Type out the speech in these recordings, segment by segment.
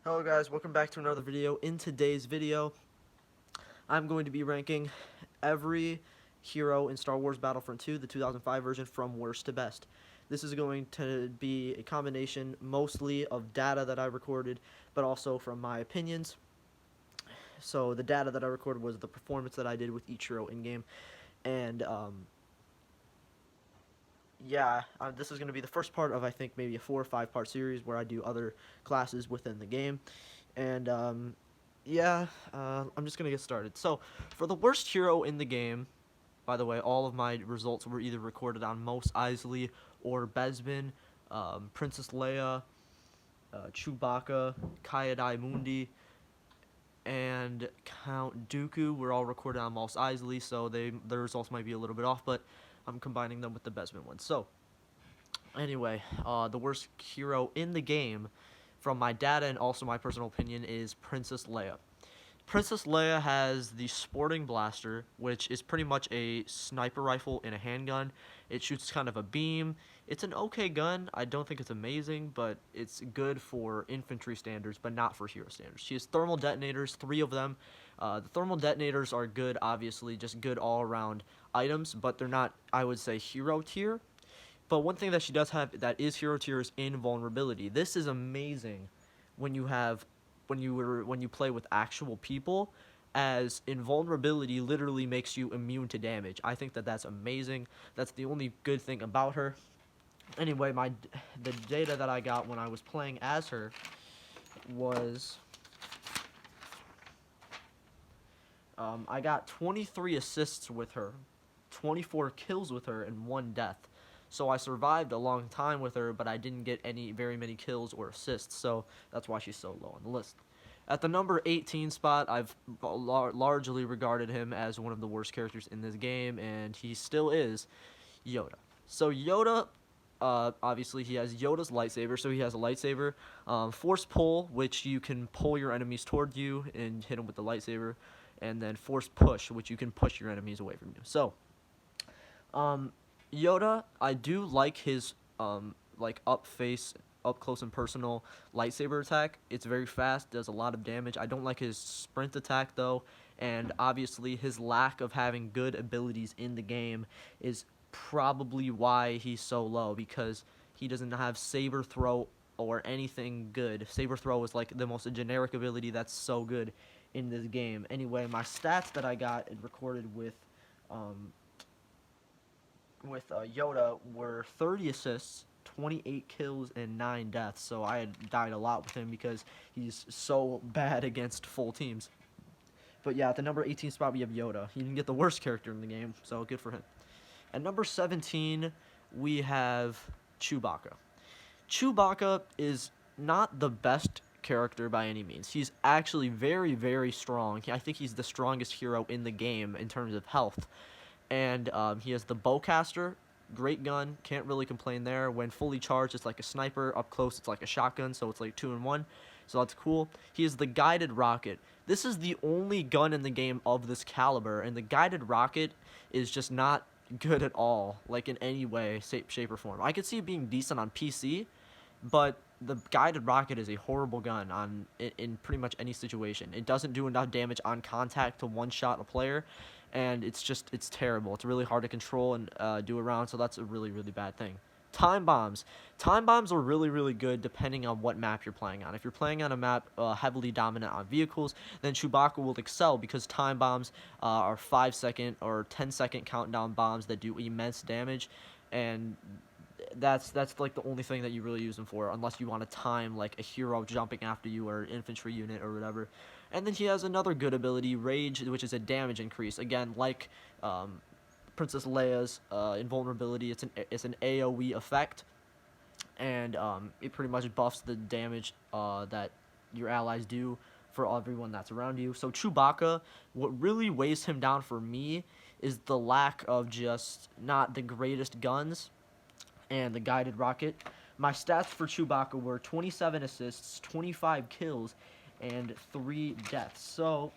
Hello guys, welcome back to another video. In today's video, I'm going to be ranking every hero in Star Wars Battlefront 2, the 2005 version, from worst to best. This is going to be a combination mostly of data that I recorded, but also from my opinions. So the data that I recorded was the performance that I did with each hero in-game, and this is going to be the first part of, I think, maybe a 4 or 5 part series where I do other classes within the game. And I'm just going to get started. So for the worst hero in the game, by the way, all of my results were either recorded on Mos Eisley or Bespin, Princess Leia, Chewbacca, Kayadai Mundi, and Count Dooku were all recorded on Mos Eisley, so their results might be a little bit off, but I'm combining them with the Bespin ones. So anyway, the worst hero in the game, from my data and also my personal opinion, is Princess Leia. Princess Leia has the Sporting Blaster, which is pretty much a sniper rifle in a handgun. It shoots kind of a beam. It's an okay gun. I don't think it's amazing, but it's good for infantry standards, but not for hero standards. She has thermal detonators, 3 of them. The thermal detonators are good, obviously, just good all-around items, but they're not, I would say, hero tier. But one thing that she does have that is hero tier is invulnerability. This is amazing when you play with actual people, as invulnerability literally makes you immune to damage. I think that that's amazing. That's the only good thing about her. Anyway, the data that I got when I was playing as her was I got 23 assists with her, 24 kills with her, and 1 death. So I survived a long time with her, but I didn't get very many kills or assists, so that's why she's so low on the list. At the number 18 spot, I've largely regarded him as one of the worst characters in this game, and he still is, Yoda. So Yoda, obviously he has Yoda's lightsaber, so he has a lightsaber. Force pull, which you can pull your enemies toward you and hit them with the lightsaber. And then force push, which you can push your enemies away from you. So, Yoda, I do like his up close and personal lightsaber attack. It's very fast, does a lot of damage. I don't like his sprint attack though, and obviously his lack of having good abilities in the game is probably why he's so low, because he doesn't have saber throw or anything good. Saber throw is like the most generic ability that's so good in this game. Anyway, my stats that I got and recorded with Yoda were 30 assists, 28 kills, and 9 deaths. So I had died a lot with him because he's so bad against full teams. But yeah, at the number 18 spot, we have Yoda. He didn't get the worst character in the game, so good for him. At number 17, we have Chewbacca. Chewbacca is not the best character by any means. He's actually very, very strong. I think he's the strongest hero in the game in terms of health. And he has the bowcaster, great gun, can't really complain there. When fully charged, it's like a sniper. Up close, it's like a shotgun, so it's like 2-in-1. So that's cool. He has the guided rocket. This is the only gun in the game of this caliber, and the guided rocket is just not good at all, like in any way, shape, or form. I could see it being decent on PC, but the guided rocket is a horrible gun in pretty much any situation. It doesn't do enough damage on contact to one-shot a player, and it's terrible. It's really hard to control and do around, so that's a really, really bad thing. Time bombs. Time bombs are really, really good depending on what map you're playing on. If you're playing on a map heavily dominant on vehicles, then Chewbacca will excel, because time bombs are 5-second or 10-second countdown bombs that do immense damage, and that's like the only thing that you really use them for, unless you want to time like a hero jumping after you or an infantry unit or whatever. And then he has another good ability, Rage, which is a damage increase. Again, like Princess Leia's invulnerability, it's an AoE effect, and it pretty much buffs the damage that your allies do for everyone that's around you. So Chewbacca, what really weighs him down for me is the lack of just not the greatest guns and the guided rocket. My stats for Chewbacca were 27 assists, 25 kills, and 3 deaths. So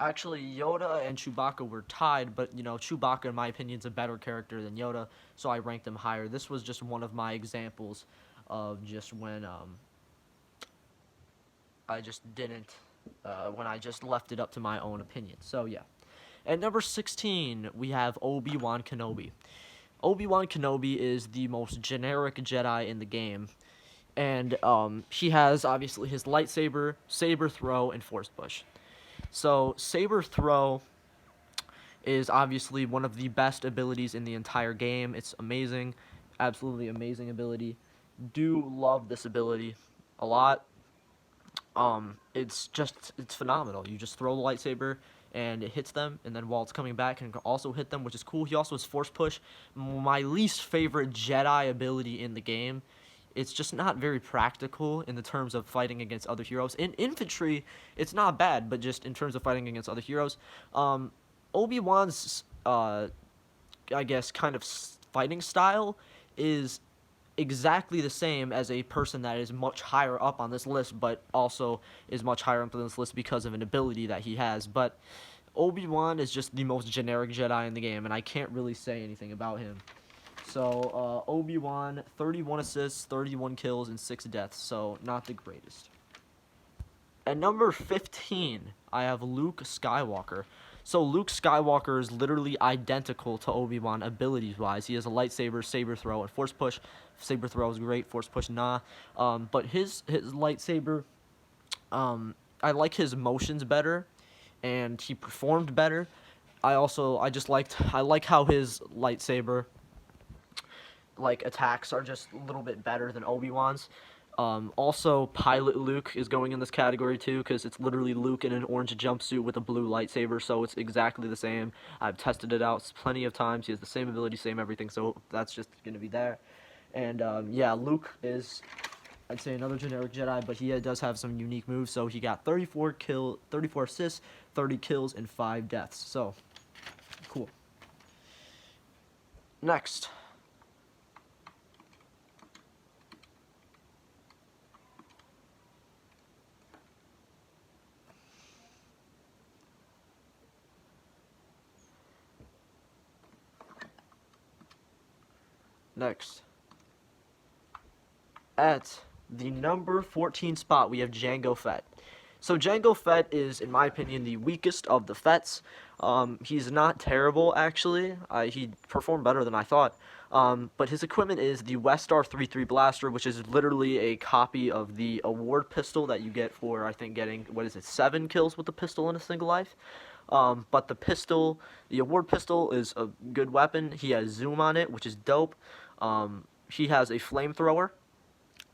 Actually, Yoda and Chewbacca were tied, but Chewbacca, in my opinion, is a better character than Yoda, so I ranked him higher. This was just one of my examples of just when I just didn't, when I just left it up to my own opinion. So yeah. At number 16, we have Obi Wan Kenobi. Obi Wan Kenobi is the most generic Jedi in the game, and he has obviously his lightsaber, saber throw, and force push. So saber throw is obviously one of the best abilities in the entire game. It's amazing, absolutely amazing ability. Do love this ability a lot. It's phenomenal. You just throw the lightsaber and it hits them, and then while it's coming back, it can also hit them, which is cool. He also has force push, my least favorite Jedi ability in the game. It's just not very practical in the terms of fighting against other heroes. In infantry, it's not bad, but just in terms of fighting against other heroes, Obi-Wan's, I guess, kind of fighting style is exactly the same as a person that is much higher up on this list, but also is much higher up on this list because of an ability that he has. But Obi-Wan is just the most generic Jedi in the game, and I can't really say anything about him. So, Obi-Wan, 31 assists, 31 kills, and 6 deaths, so not the greatest. At number 15, I have Luke Skywalker. So Luke Skywalker is literally identical to Obi-Wan abilities-wise. He has a lightsaber, saber throw, and force push. Saber throw is great, force push nah. But his lightsaber, I like his motions better, and he performed better. I like how his lightsaber attacks are just a little bit better than Obi-Wan's. Also, Pilot Luke is going in this category too, because it's literally Luke in an orange jumpsuit with a blue lightsaber, so it's exactly the same. I've tested it out plenty of times. He has the same ability, same everything, so that's just going to be there. And yeah, Luke is, I'd say, another generic Jedi, but he does have some unique moves. So he got 34 assists, 30 kills, and 5 deaths. So, cool. Next. At the number 14 spot, we have Jango Fett. So Jango Fett is, in my opinion, the weakest of the Fetts. He's not terrible, actually. He performed better than I thought. But his equipment is the Westar 3.3 blaster, which is literally a copy of the award pistol that you get for, I think, getting, 7 kills with the pistol in a single life. But the award pistol is a good weapon. He has zoom on it, which is dope. He has a flamethrower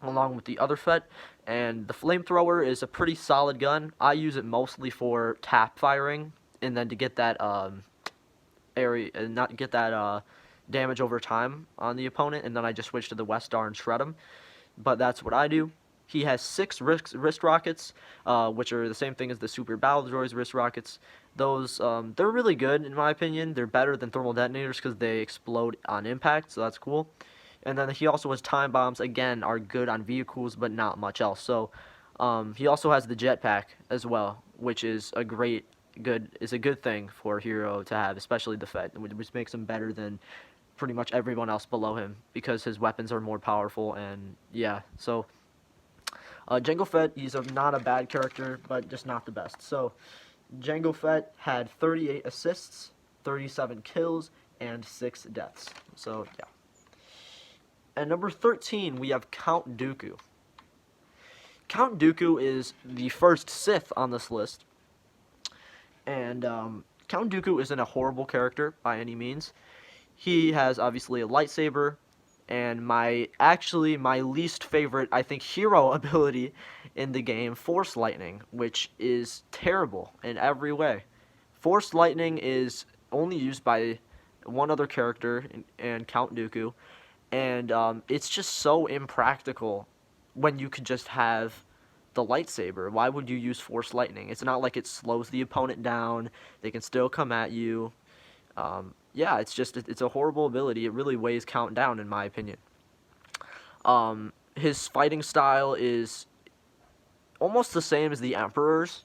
along with the other Fett, and the flamethrower is a pretty solid gun. I use it mostly for tap firing, and then to get that damage over time on the opponent, and then I just switch to the Westar and shred him. But that's what I do. He has 6 wrist rockets, which are the same thing as the Super Battle Droids wrist rockets. Those, they're really good, in my opinion. They're better than thermal detonators because they explode on impact, so that's cool. And then he also has time bombs, again, are good on vehicles, but not much else. So, he also has the jetpack as well, which is a good thing for a hero to have, especially the Fett, which makes him better than pretty much everyone else below him because his weapons are more powerful, and yeah, so Jango Fett, he's not a bad character, but just not the best. So Jango Fett had 38 assists, 37 kills, and 6 deaths. So yeah. At number 13, we have Count Dooku. Count Dooku is the first Sith on this list, and Count Dooku isn't a horrible character by any means. He has obviously a lightsaber, and my least favorite, I think, hero ability in the game, Force Lightning, which is terrible in every way. Force Lightning is only used by one other character, and Count Dooku, and it's just so impractical when you could just have the lightsaber. Why would you use Force Lightning? It's not like it slows the opponent down. They can still come at you. Yeah, it's a horrible ability. It really weighs Count down, in my opinion. His fighting style is almost the same as the Emperor's,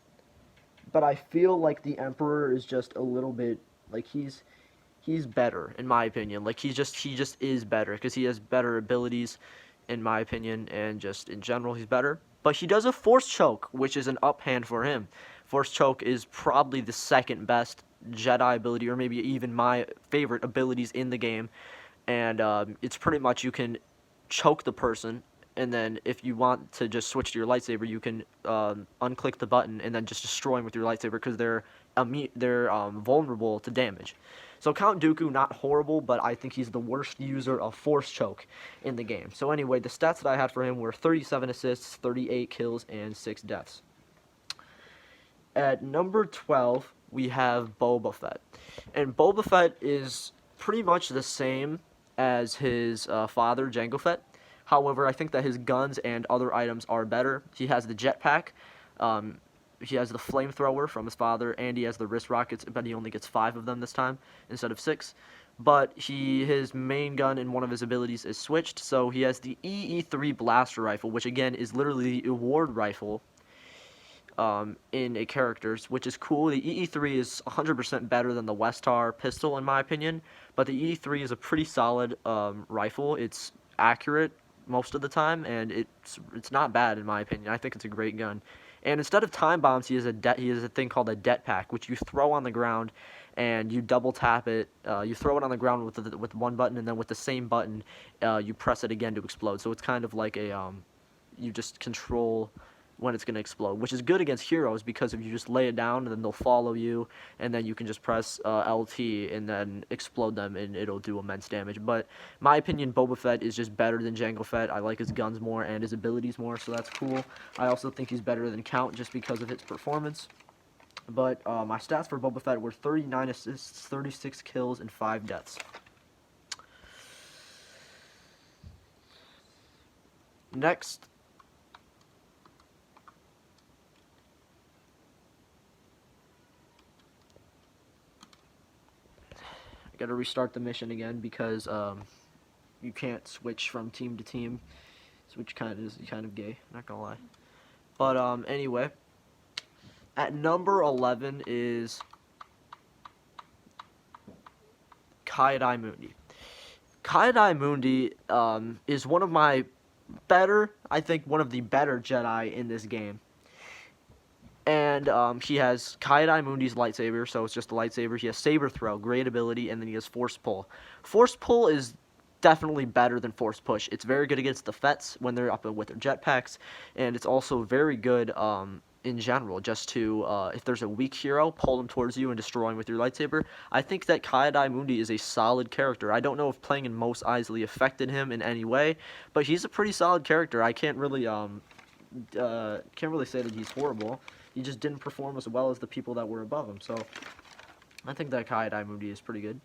but I feel like the Emperor is just a little bit like he's better in my opinion. Like he just is better because he has better abilities in my opinion, and just in general he's better. But he does a Force Choke, which is an uphand for him. Force Choke is probably the second best Jedi ability, or maybe even my favorite abilities in the game. And it's pretty much you can choke the person, and then if you want to just switch to your lightsaber, you can unclick the button and then just destroy them with your lightsaber because they're vulnerable to damage. So Count Dooku, not horrible, but I think he's the worst user of Force Choke in the game. So anyway, the stats that I had for him were 37 assists, 38 kills, and 6 deaths. At number 12, we have Boba Fett. And Boba Fett is pretty much the same as his father, Jango Fett. However, I think that his guns and other items are better. He has the jetpack. He has the flamethrower from his father, and he has the wrist rockets, but he only gets 5 of them this time instead of 6. But his main gun in one of his abilities is switched, so he has the EE3 blaster rifle, which again is literally the award rifle in a character's, which is cool. The EE3 is 100% better than the Westar pistol in my opinion, but the EE3 is a pretty solid rifle. It's accurate most of the time, and it's not bad in my opinion. I think it's a great gun. And instead of time bombs, he has a thing called a det pack, which you throw on the ground, and you double tap it. You throw it on the ground with one button, and then with the same button, you press it again to explode. So it's kind of like you just control when it's going to explode, which is good against heroes because if you just lay it down, then they'll follow you, and then you can just press LT and then explode them, and it'll do immense damage. But my opinion, Boba Fett is just better than Jango Fett. I like his guns more and his abilities more, so that's cool. I also think he's better than Count just because of his performance. But my stats for Boba Fett were 39 assists, 36 kills, and 5 deaths. Next, gotta restart the mission again because you can't switch from team to team, which kind of gay, not gonna lie. But anyway, at number 11 is Mundi. Mundi is one of my one of the better Jedi in this game. And he has Mundi's lightsaber, so it's just a lightsaber. He has Saber Throw, great ability, and then he has Force Pull. Force Pull is definitely better than Force Push. It's very good against the Fets when they're up with their jetpacks, and it's also very good in general, just to, if there's a weak hero, pull them towards you and destroy him with your lightsaber. I think that Mundi is a solid character. I don't know if playing in Mos Eisley affected him in any way, but he's a pretty solid character. I can't really say that he's horrible. He just didn't perform as well as the people that were above him. So I think that Mundi is pretty good.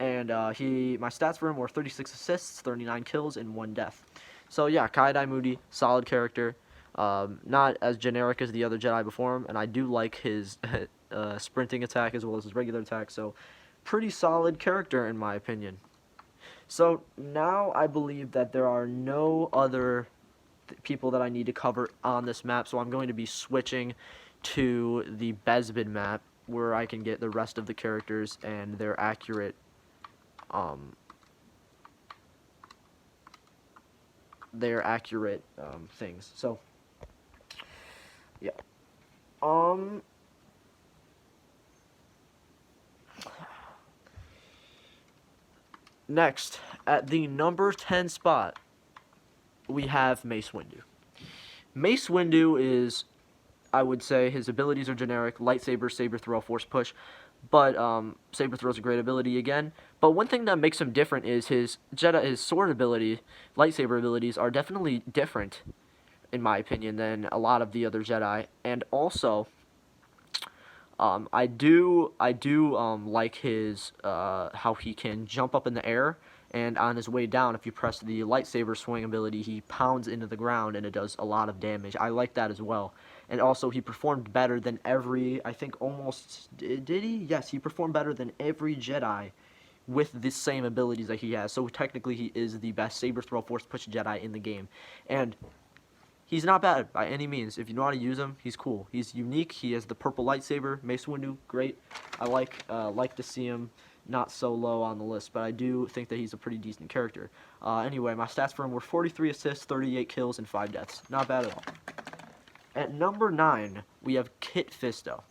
And my stats for him were 36 assists, 39 kills, and 1 death. So yeah, Mundi, solid character. Not as generic as the other Jedi before him, and I do like his sprinting attack as well as his regular attack. So pretty solid character in my opinion. So now I believe that there are no other people that I need to cover on this map, so I'm going to be switching to the Bespin map where I can get the rest of the characters and their accurate things. So yeah, next at the number 10 spot we have Mace Windu. Mace Windu is, I would say, his abilities are generic: lightsaber, saber throw, force push. But saber throw is a great ability again. But one thing that makes him different is his sword ability, lightsaber abilities are definitely different, in my opinion, than a lot of the other Jedi. And also, I do like his how he can jump up in the air. And on his way down, if you press the lightsaber swing ability, he pounds into the ground, and it does a lot of damage. I like that as well. And also, he performed better than I think almost, did he? Yes, he performed better than every Jedi with the same abilities that he has. So technically, he is the best saber throw force push Jedi in the game. And He's not bad by any means. If you know how to use him, he's cool. He's unique. He has the purple lightsaber, mace windu, great. I like to see him not so low on the list, but I do think that he's a pretty decent character. Anyway, my stats for him were 43 assists, 38 kills, and 5 deaths. Not bad at all. At number 9, we have Kit Fisto.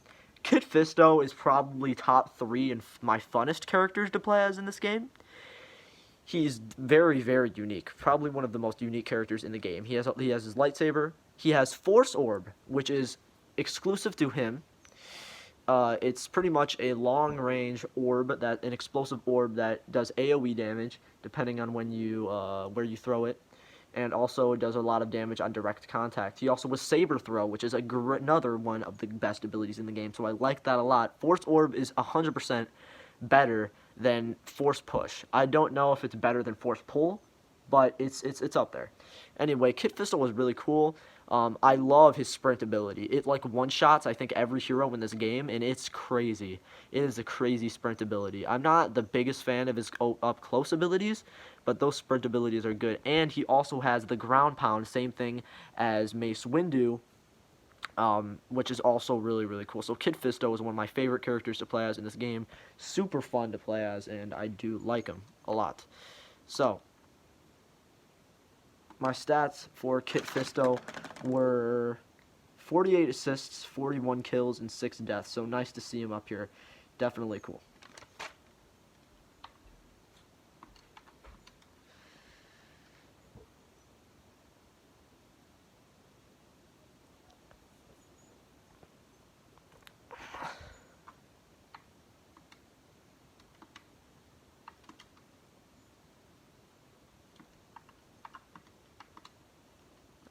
Kit Fisto is probably top 3 in my funnest characters to play as in this game. He's very, very unique. Probably one of the most unique characters in the game. He has his lightsaber. He has Force Orb, which is exclusive to him. It's pretty much a long-range orb, an explosive orb that does AOE damage, depending on when you where you throw it, and also it does a lot of damage on direct contact. He also has Saber Throw, which is another one of the best abilities in the game, so I like that a lot. Force Orb is 100% better than Force Push. I don't know if it's better than Force Pull, but it's up there. Anyway, Kit Fisto was really cool. I love his sprint ability. It like one-shots, I think, every hero in this game, and it's crazy. It is a crazy sprint ability. I'm not the biggest fan of his up-close abilities, but those sprint abilities are good. And he also has the ground pound, same thing as Mace Windu, which is also really, really cool. So Kit Fisto is one of my favorite characters to play as in this game. Super fun to play as, and I do like him a lot. So my stats for Kit Fisto were 48 assists, 41 kills, and 6 deaths. So nice to see him up here. Definitely cool.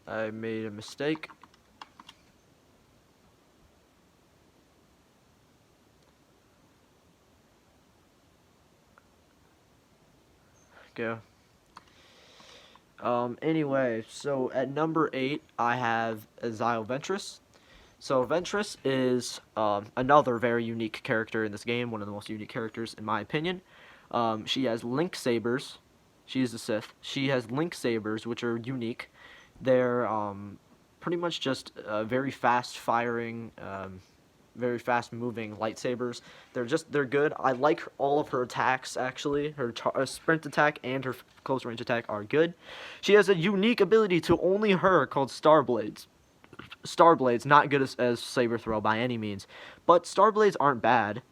I made a mistake. Go. Anyway, so at number 8, I have Azile Ventress. So Ventress is another very unique character in this game, one of the most unique characters in my opinion. She has Link Sabers. She is a Sith. She has Link Sabers, which are unique. They're pretty much just very fast firing, very fast moving lightsabers. They're good. I like all of her attacks actually. Her sprint attack and her close range attack are good. She has a unique ability to only her called Starblades. Starblades, not good as saber throw by any means, but Starblades aren't bad.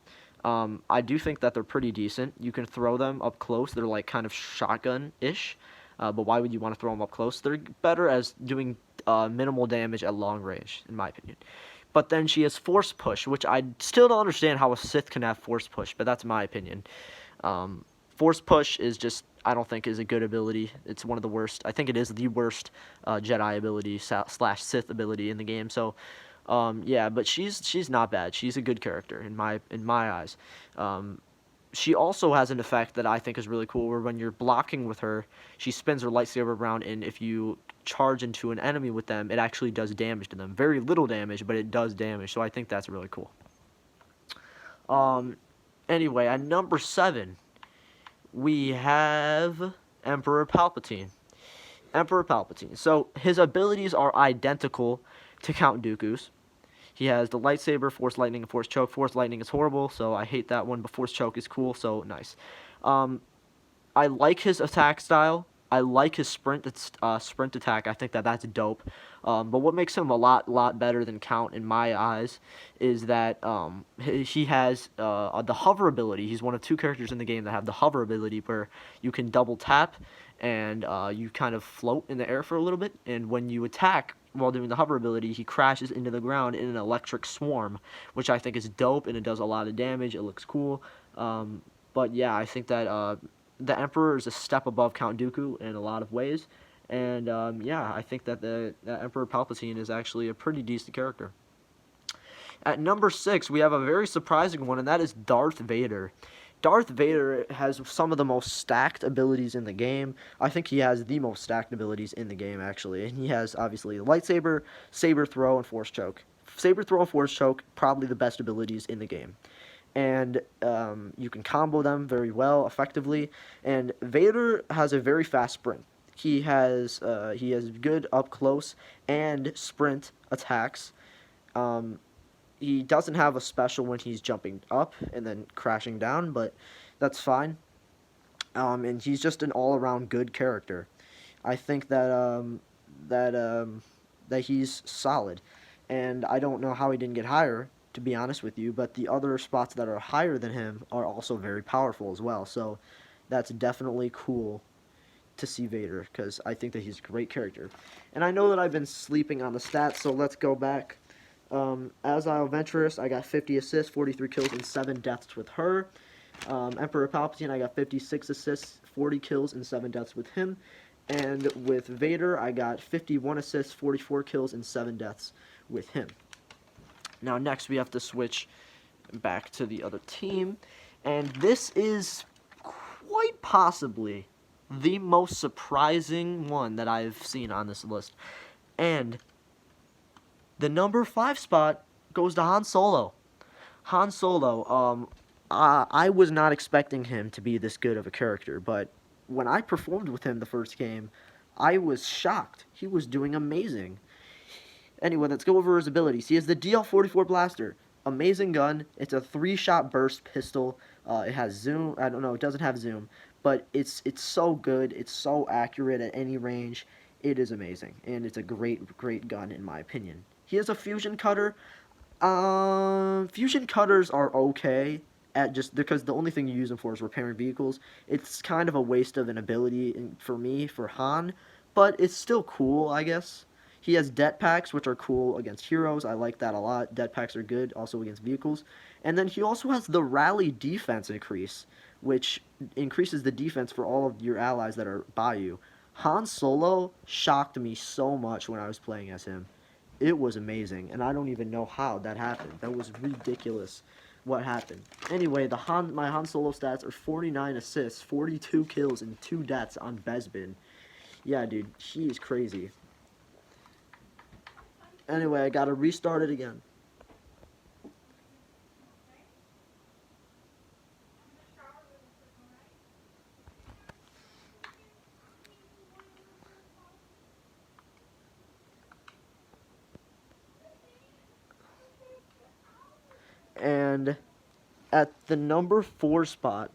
I do think that they're pretty decent. You can throw them up close. They're like kind of shotgun-ish. But why would you want to throw them up close? They're better as doing minimal damage at long range, in my opinion. But then she has Force Push, which I still don't understand how a Sith can have Force Push, but that's my opinion. Force Push is just, I don't think, is a good ability. It's one of the worst. I think it is the worst Jedi ability slash Sith ability in the game. So, yeah, but she's not bad. She's a good character in my eyes. She also has an effect that I think is really cool, where when you're blocking with her, she spins her lightsaber around, and if you charge into an enemy with them, it actually does damage to them. Very little damage, but it does damage, so I think that's really cool. Anyway, at number 7, we have Emperor Palpatine. Emperor Palpatine. So his abilities are identical to Count Dooku's. He has the lightsaber, Force Lightning, and Force Choke. Force Lightning is horrible, so I hate that one, but Force Choke is cool, so nice. I like his attack style. I like his sprint attack. I think that's dope. But what makes him a lot better than Count in my eyes is that he has the hover ability. He's one of 2 characters in the game that have the hover ability, where you can double tap and you kind of float in the air for a little bit, and when you attack while doing the hover ability, he crashes into the ground in an electric swarm, which I think is dope, and it does a lot of damage. It looks cool. But yeah, I think that the Emperor is a step above Count Dooku in a lot of ways, and yeah, I think that the Emperor Palpatine is actually a pretty decent character. At number 6, we have a very surprising one, and that is Darth Vader. Darth Vader has some of the most stacked abilities in the game. I think he has the most stacked abilities in the game, actually. And he has, obviously, lightsaber, saber throw, and force choke. Saber throw and force choke, probably the best abilities in the game. And you can combo them very well, effectively. And Vader has a very fast sprint. he has good up close and sprint attacks. He doesn't have a special when he's jumping up and then crashing down, but that's fine. And he's just an all-around good character. I think that that he's solid, and I don't know how he didn't get higher, to be honest with you. But the other spots that are higher than him are also very powerful as well. So that's definitely cool to see Vader, because I think that he's a great character. And I know that I've been sleeping on the stats, so let's go back. As Venturous, I got 50 assists, 43 kills, and 7 deaths with her. Emperor Palpatine, I got 56 assists, 40 kills, and 7 deaths with him. And with Vader, I got 51 assists, 44 kills, and 7 deaths with him. Now, next, we have to switch back to the other team. And this is quite possibly the most surprising one that I've seen on this list. And the number 5 spot goes to Han Solo. Han Solo, I was not expecting him to be this good of a character, but when I performed with him the first game, I was shocked. He was doing amazing. Anyway, let's go over his abilities. He has the DL-44 blaster. Amazing gun. It's a 3-shot burst pistol. It has zoom. I don't know. It doesn't have zoom, but it's so good. It's so accurate at any range. It is amazing, and it's a great gun in my opinion. He has a fusion cutter. Fusion cutters are okay at just because the only thing you use them for is repairing vehicles. It's kind of a waste of an ability for me for Han, but it's still cool, I guess. He has det packs, which are cool against heroes. I like that a lot. Det packs are good also against vehicles. And then he also has the rally defense increase, which increases the defense for all of your allies that are by you. Han Solo shocked me so much when I was playing as him. It was amazing, and I don't even know how that happened. That was ridiculous what happened. Anyway, my Han Solo stats are 49 assists, 42 kills, and 2 deaths on Bespin. Yeah, dude, he is crazy. Anyway, I gotta restart it again. And at the number 4 spot,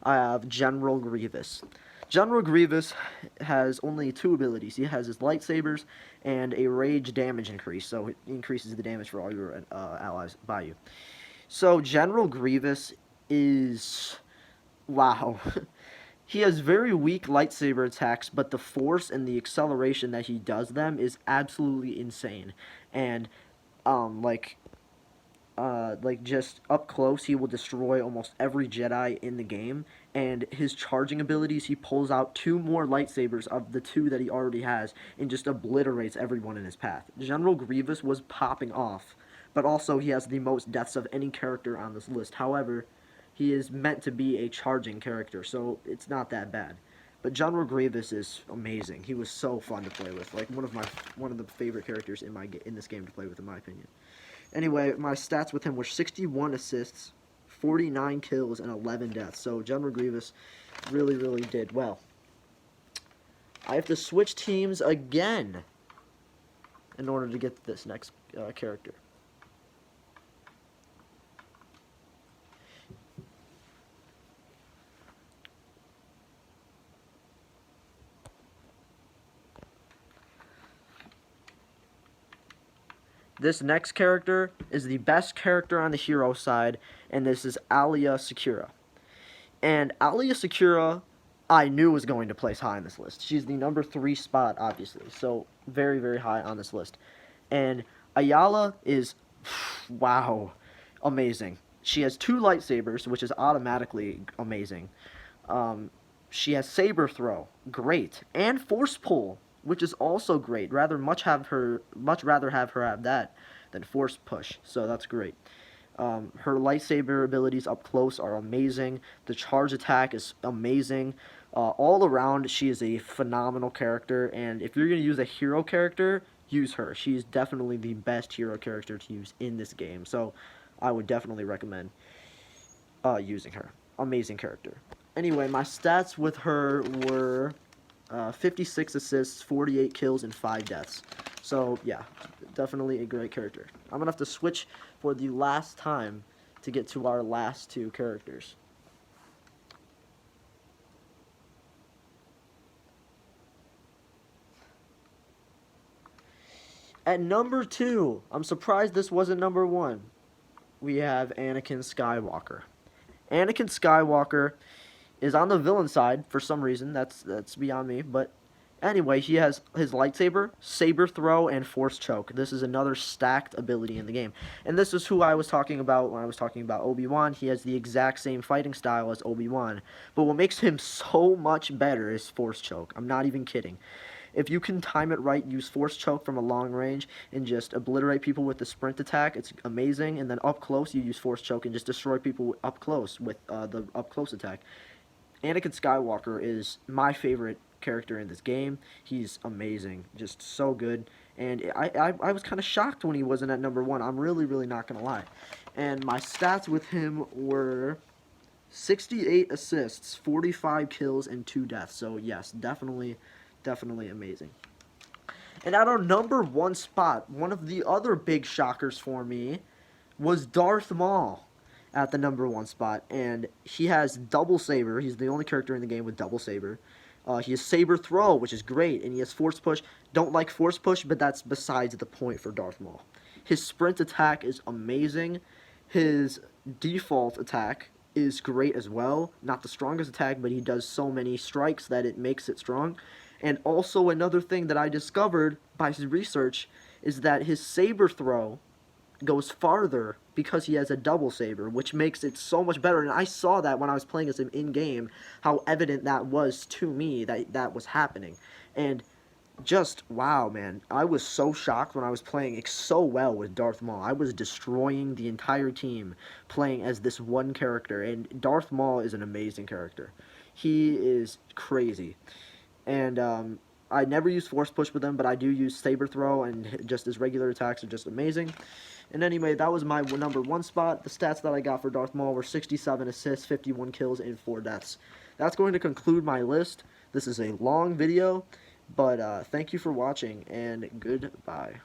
I have General Grievous. General Grievous has only 2 abilities. He has his lightsabers and a rage damage increase, so it increases the damage for all your allies by you. So General Grievous is... wow. He has very weak lightsaber attacks, but the force and the acceleration that he does them is absolutely insane. And, just up close, he will destroy almost every Jedi in the game. And his charging abilities, he pulls out 2 more lightsabers of the 2 that he already has and just obliterates everyone in his path. General Grievous was popping off, but also he has the most deaths of any character on this list. However, he is meant to be a charging character, so it's not that bad. But General Grievous is amazing. He was so fun to play with. Like one of the favorite characters in this game to play with, in my opinion. Anyway, my stats with him were 61 assists, 49 kills, and 11 deaths. So General Grievous really did well. I have to switch teams again in order to get this next character. This next character is the best character on the hero side, and this is Alia Secura. And Alia Secura, I knew was going to place high on this list. She's the number 3 spot, obviously, so very high on this list. And Ayala is, wow, amazing. She has 2 lightsabers, which is automatically amazing. She has saber throw, great, and force pull, which is also great. Much rather have her have that than force push. So that's great. Her lightsaber abilities up close are amazing. The charge attack is amazing. All around, she is a phenomenal character. And if you're going to use a hero character, use her. She's definitely the best hero character to use in this game. So I would definitely recommend using her. Amazing character. Anyway, my stats with her were 56 assists, 48 kills, and 5 deaths. So, yeah, definitely a great character. I'm going to have to switch for the last time to get to our last 2 characters. At number 2, I'm surprised this wasn't number 1, we have Anakin Skywalker. Anakin Skywalker is on the villain side for some reason. That's beyond me. But anyway, he has his lightsaber, saber throw, and force choke. This is another stacked ability in the game. And this is who I was talking about when I was talking about Obi Wan. He has the exact same fighting style as Obi Wan. But what makes him so much better is force choke. I'm not even kidding. If you can time it right, use force choke from a long range and just obliterate people with the sprint attack, it's amazing. And then up close, you use force choke and just destroy people up close with the up close attack. Anakin Skywalker is my favorite character in this game. He's amazing, just so good. And I was kind of shocked when he wasn't at number 1. I'm really not going to lie. And my stats with him were 68 assists, 45 kills, and 2 deaths. So yes, definitely amazing. And at our number 1 spot, one of the other big shockers for me was Darth Maul at the number 1 spot. And he has double saber. He's the only character in the game with double saber. He has saber throw, which is great. And he has force push. Don't like force push, but that's besides the point for Darth Maul. His sprint attack is amazing. His default attack is great as well. Not the strongest attack, but he does so many strikes that it makes it strong. And also another thing that I discovered by his research is that his saber throw goes farther because he has a double saber, which makes it so much better. And I saw that when I was playing as him in-game, how evident that was to me that was happening. And just, wow, man. I was so shocked when I was playing so well with Darth Maul. I was destroying the entire team playing as this one character. And Darth Maul is an amazing character. He is crazy. And I never use force push with him, but I do use saber throw, and just his regular attacks are just amazing. And anyway, that was my number 1 spot. The stats that I got for Darth Maul were 67 assists, 51 kills, and 4 deaths. That's going to conclude my list. This is a long video, but thank you for watching, and goodbye.